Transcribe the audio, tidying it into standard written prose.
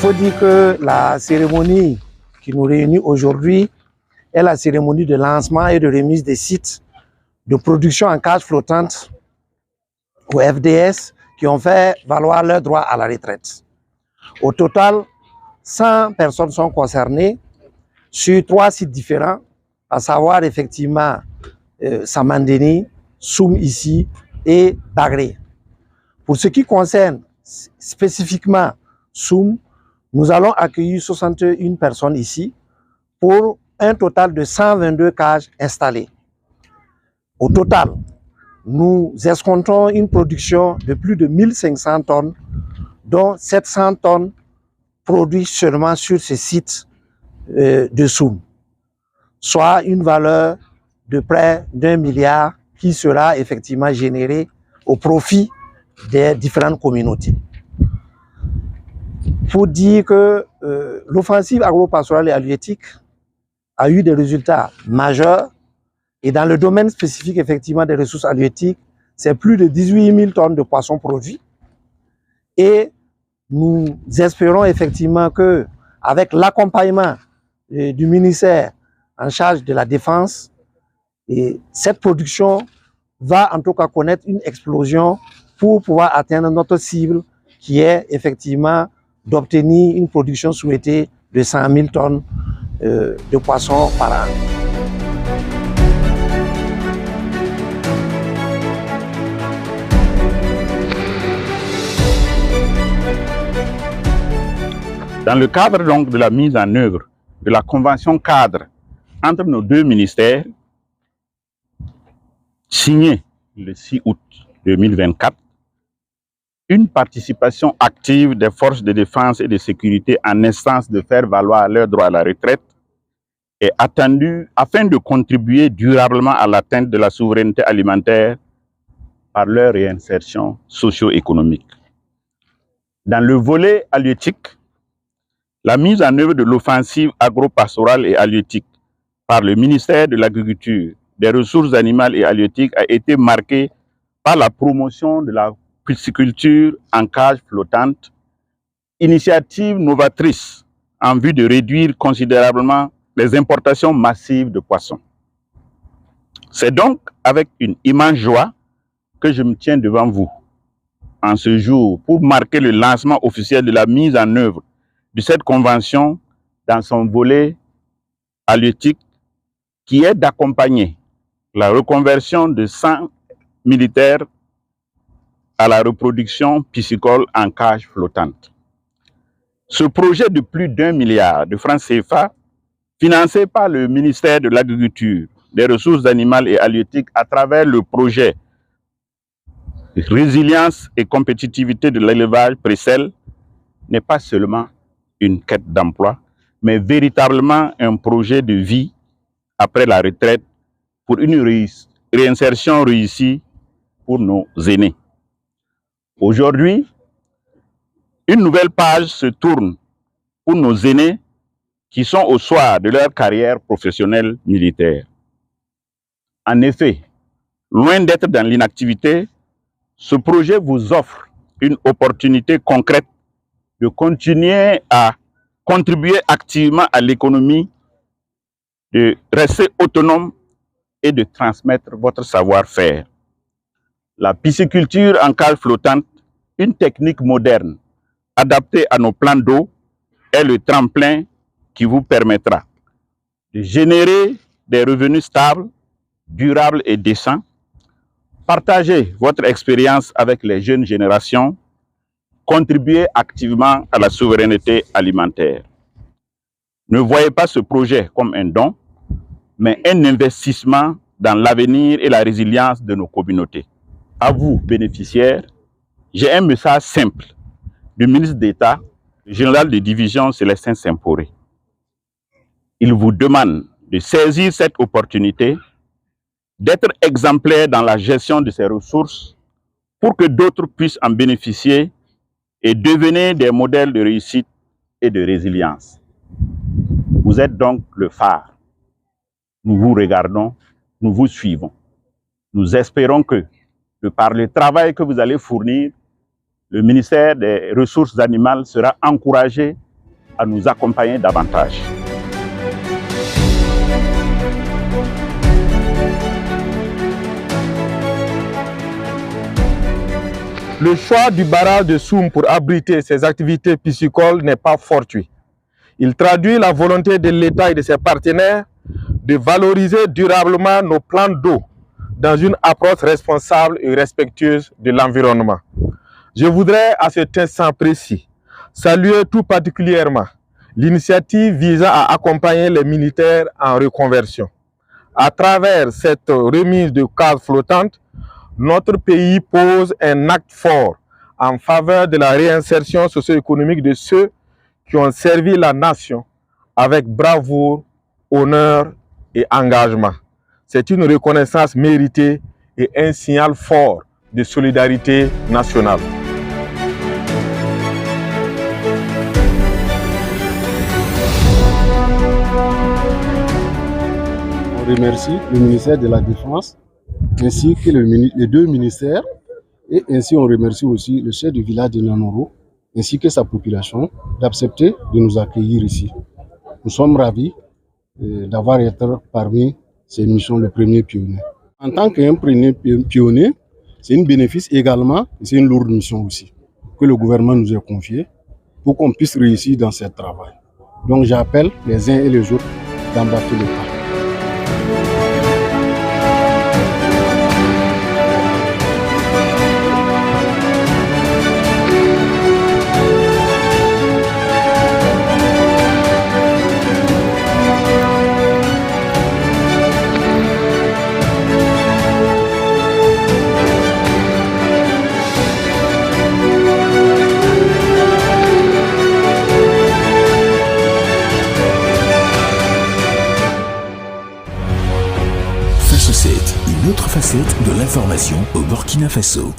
faut dire que la cérémonie qui nous réunit aujourd'hui est la cérémonie de lancement et de remise des sites de production en cage flottante ou FDS qui ont fait valoir leur droit à la retraite. Au total, 100 personnes sont concernées sur 3 sites différents, à savoir effectivement Samandeni, Soum ici et Bagré. Pour ce qui concerne spécifiquement Soum, nous allons accueillir 61 personnes ici pour un total de 122 cages installées. Au total, nous escomptons une production de plus de 1500 tonnes, dont 700 tonnes produites seulement sur ce site de Soum, soit une valeur de près d'1 milliard qui sera effectivement générée au profit des différentes communautés. Il faut dire que l'offensive agro-pastorale et halieutique a eu des résultats majeurs et dans le domaine spécifique effectivement des ressources halieutiques, c'est plus de 18 000 tonnes de poissons produits et nous espérons effectivement que avec l'accompagnement du ministère en charge de la défense, et cette production va en tout cas connaître une explosion pour pouvoir atteindre notre cible qui est effectivement d'obtenir une production souhaitée de 100 000 tonnes de poissons par an. Dans le cadre donc de la mise en œuvre de la convention cadre entre nos 2 ministères, signée le 6 août 2024, une participation active des forces de défense et de sécurité en instance de faire valoir leur droit à la retraite est attendue afin de contribuer durablement à l'atteinte de la souveraineté alimentaire par leur réinsertion socio-économique. Dans le volet halieutique, la mise en œuvre de l'offensive agro-pastorale et halieutique par le ministère de l'Agriculture, des Ressources animales et halieutiques a été marquée par la promotion de la pisciculture en cage flottante, initiative novatrice en vue de réduire considérablement les importations massives de poissons. C'est donc avec une immense joie que je me tiens devant vous en ce jour pour marquer le lancement officiel de la mise en œuvre de cette convention dans son volet halieutique qui est d'accompagner la reconversion de 100 militaires à la reproduction piscicole en cage flottante. Ce projet de plus d'1 milliard de francs CFA, financé par le ministère de l'Agriculture, des Ressources animales et halieutiques à travers le projet Résilience et compétitivité de l'élevage Précel, n'est pas seulement une quête d'emploi, mais véritablement un projet de vie après la retraite pour une réinsertion réussie pour nos aînés. Aujourd'hui, une nouvelle page se tourne pour nos aînés qui sont au soir de leur carrière professionnelle militaire. En effet, loin d'être dans l'inactivité, ce projet vous offre une opportunité concrète de continuer à contribuer activement à l'économie, de rester autonome et de transmettre votre savoir-faire. La pisciculture en cage flottante, une technique moderne adaptée à nos plans d'eau, est le tremplin qui vous permettra de générer des revenus stables, durables et décents, partager votre expérience avec les jeunes générations, contribuer activement à la souveraineté alimentaire. Ne voyez pas ce projet comme un don, mais un investissement dans l'avenir et la résilience de nos communautés. À vous, bénéficiaires, j'ai un message simple du ministre d'État, le général de division Célestin Saint-Poré. Il vous demande de saisir cette opportunité, d'être exemplaire dans la gestion de ces ressources pour que d'autres puissent en bénéficier et devenir des modèles de réussite et de résilience. Vous êtes donc le phare. Nous vous regardons, nous vous suivons. Nous espérons que, de par le travail que vous allez fournir, le ministère des Ressources animales sera encouragé à nous accompagner davantage. Le choix du barrage de Soum pour abriter ses activités piscicoles n'est pas fortuit. Il traduit la volonté de l'État et de ses partenaires de valoriser durablement nos plans d'eau dans une approche responsable et respectueuse de l'environnement. Je voudrais à cet instant précis saluer tout particulièrement l'initiative visant à accompagner les militaires en reconversion. À travers cette remise de cases flottantes, notre pays pose un acte fort en faveur de la réinsertion socio-économique de ceux qui ont servi la nation avec bravoure, honneur et engagement. C'est une reconnaissance méritée et un signal fort de solidarité nationale. On remercie le ministère de la Défense ainsi que les deux ministères, et ainsi on remercie aussi le chef du village de Nanoro ainsi que sa population d'accepter de nous accueillir ici. Nous sommes ravis d'avoir été parmi ces missions le premier pionnier. En tant qu'un premier pionnier, c'est un bénéfice également et c'est une lourde mission aussi que le gouvernement nous a confiée pour qu'on puisse réussir dans ce travail. Donc j'appelle les uns et les autres d'embarquer le pas. Une autre facette de l'information au Burkina Faso.